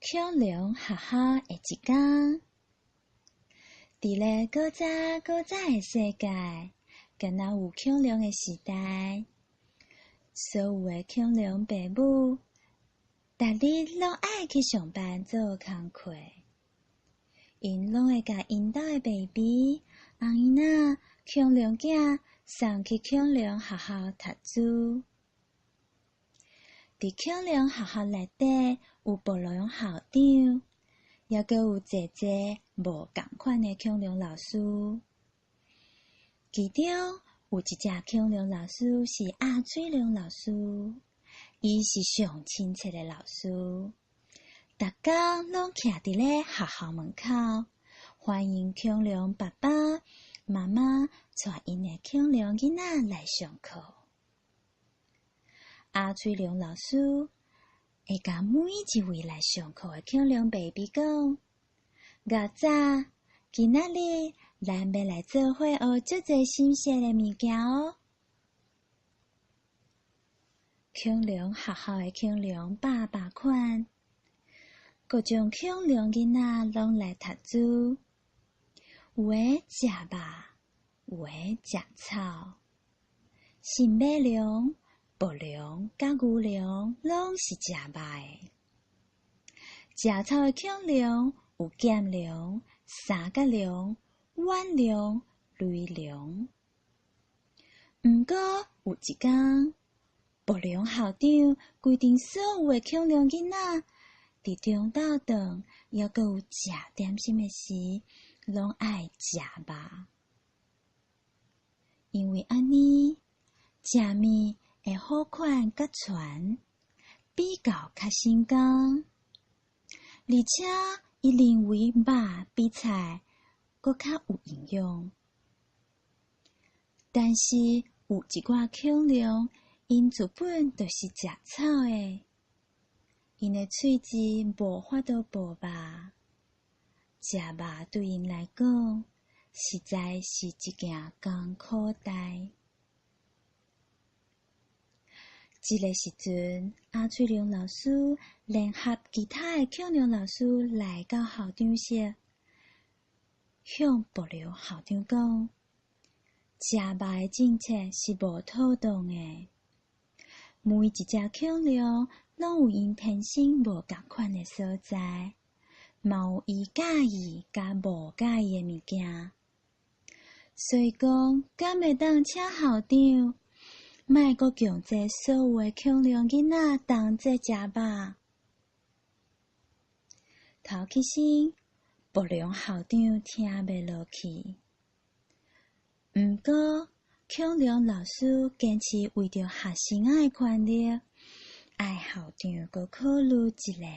恐龙学校的一天，伫咧古早的世界，敢若有恐龙的时代，所有的恐龙爸母，逐日拢爱去上班做工课，因拢会甲因兜的 baby、翁囡仔、恐龙囝送去恐龙学校读书。伫恐龙学校内底有保龙校长，也阁有济无共款的恐龙老师。其中有一只恐龙老师是鸭嘴龙老师，伊是上亲切的老师，逐工拢徛伫咧学校门口，欢迎恐龙爸爸、妈妈带因的恐龙囡仔来上课。鸭嘴龙老师会甲每一位来上课的恐龙 baby 讲：兀早今仔日咱要来做伙学足侪新鲜的物件哦。恐龙学校的恐龙百款，各种恐龙囡仔拢来读书，有的食肉，有的食草，新马龙、暴龙、甲牛龙拢是食肉的。食草的恐龙有剑龙、三角龙、腕龙、雷龙。毋过有一天，暴龙校长规定所有的恐龙囡仔，伫中昼顿也阁有食点心的时，拢爱食肉，因为安尼食物会好款甲传，比较较成功，而且伊认为肉比菜阁较有营养。但是有一寡恐龙，因自本就是食草的，因的喙齿无法度剥肉，食肉对因来讲，实在是一件艰苦代。这个时阵，鸭嘴龙老师联合其他的恐龙老师来到校长室，向暴龙校长讲：食肉的政策是无妥当的。每一只恐龙拢有因天生无共款的所在，嘛有伊喜意甲无喜意的物件。所以讲，敢会当请校长莫阁强制所有的恐龙囡仔同齐食肉。头起身，暴龙校长听袂落去。毋过，恐龙老师坚持为着学生仔的权利，爱校长阁考虑一下。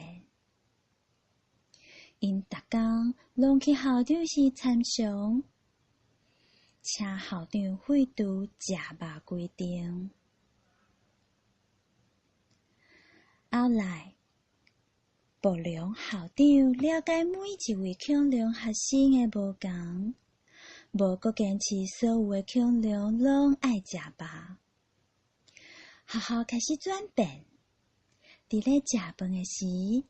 因逐工拢去校长室参详，请校长废除食肉规定。后来，暴龙校长了解每一位恐龙学生的无同，无阁坚持所有的恐龙拢爱食肉。学校开始转变，伫咧食饭的时，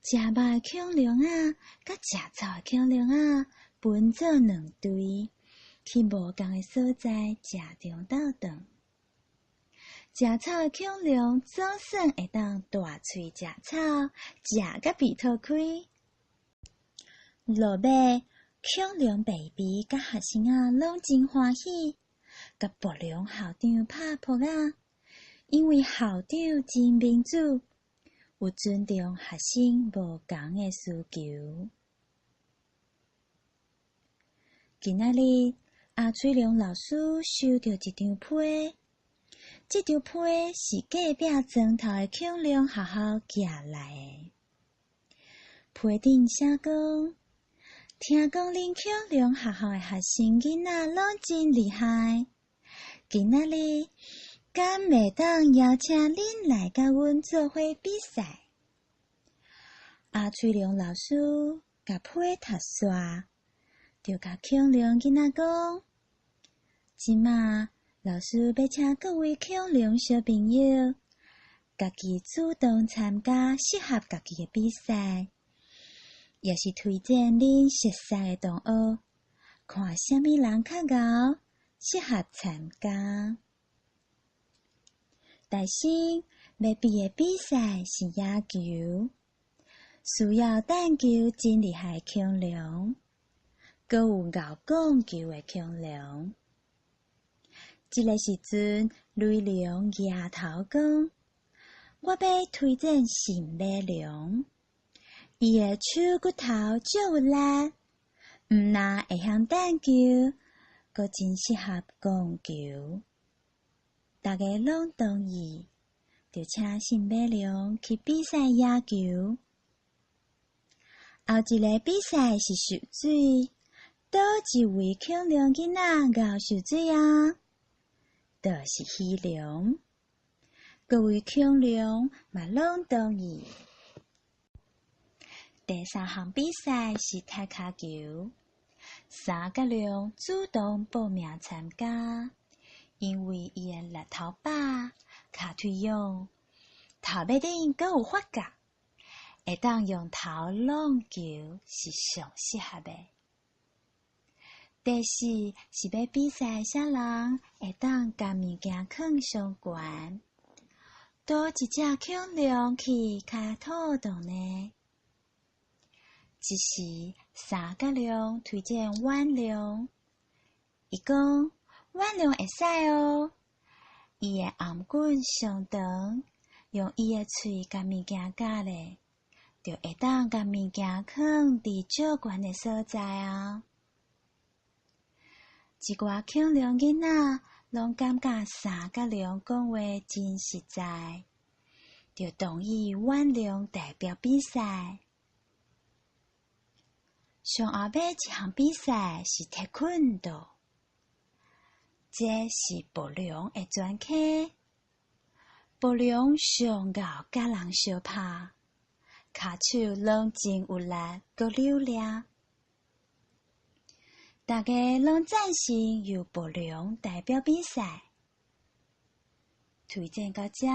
食肉的恐龙仔甲食草的恐龙仔分做两队，去无同的所在食中昼顿。食草的恐龙总算会当大喙食草，食甲鼻吐开。落尾，恐龙 baby 甲学生仔拢真欢喜，甲暴龙校长拍扑啊！因为校长真民主，有尊重学生无同的需求。今仔日，鸭嘴龙老师收到一张批，这张批是隔壁砖头的恐龙学校寄来的。批顶写讲：听讲恁恐龙学校的学生囡仔拢真厉害，今仔日敢袂当邀请恁来甲阮做伙比赛？鸭嘴龙老师甲批读煞，就甲恐龙囡仔讲：即马老师要请各位恐龙小朋友家己主动参加适合家己的比赛，也是推荐恁熟悉的同学，看啥物人较贤，适合参加。但是要比的比赛是野球，需要弹球真厉害的恐龙，阁有咬讲球的恐龙。这个时阵，雷龙摇头讲：“我要推荐新马龙，伊的手骨头足有力，毋但会晓弹球，阁真适合讲球。”大家拢同意，就请新马龙去比赛野球。后一个比赛是游水，倒一位恐龙囡仔咬游水啊？就是鱼龙。各位恐龙嘛拢同意。第三项比赛是踢脚球，3角龙主动报名参加，因为伊的力头把、脚腿用，头尾顶阁有发角，会当用头弄球是上适合的。第四是要比赛啥人会当将物件放上悬，倒一只恐龙去较妥当呢？这时3角龙推荐腕龙，伊讲腕龙会使哦，伊的颔棍上长，用伊的喙甲物件夹咧，就会当将物件放伫较悬的所在啊。一寡恐龙囡仔拢感觉3角龙讲话真实在，就同意腕龙代表比赛。上后尾一项比赛是跆拳道，这是暴龙的专科。暴龙上咬甲人相拍，骹手拢真有力，阁溜力。大家拢赞成由暴龙代表比赛。推荐到这，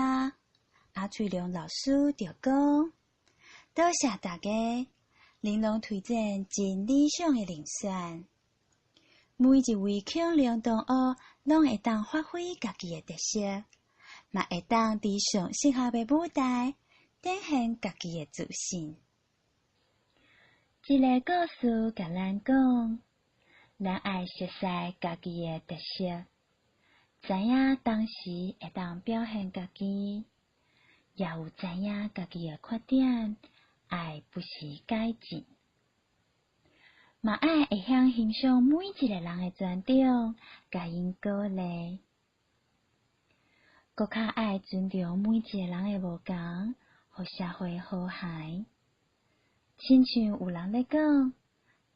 阿翠龙老师就讲：多谢大家，玲珑推荐真理想的人选。每一位恐龙同学拢会当发挥家己的特色，嘛会当伫上适合的舞台展现家己的自信。这个故事甲咱讲，咱爱熟悉家己的特色，知影当时会当表现家己，也有知影家己的缺点，爱不时改进。嘛爱会晓欣赏每一个人的专长，甲因鼓励。搁较爱尊重每一个人的无同，互社会和谐。亲像有人咧讲，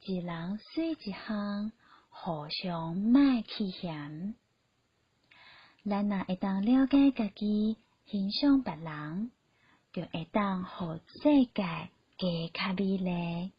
一人水一项，互相莫去嫌。咱若会当了解家己，欣赏别人，就会当互世界加较美丽。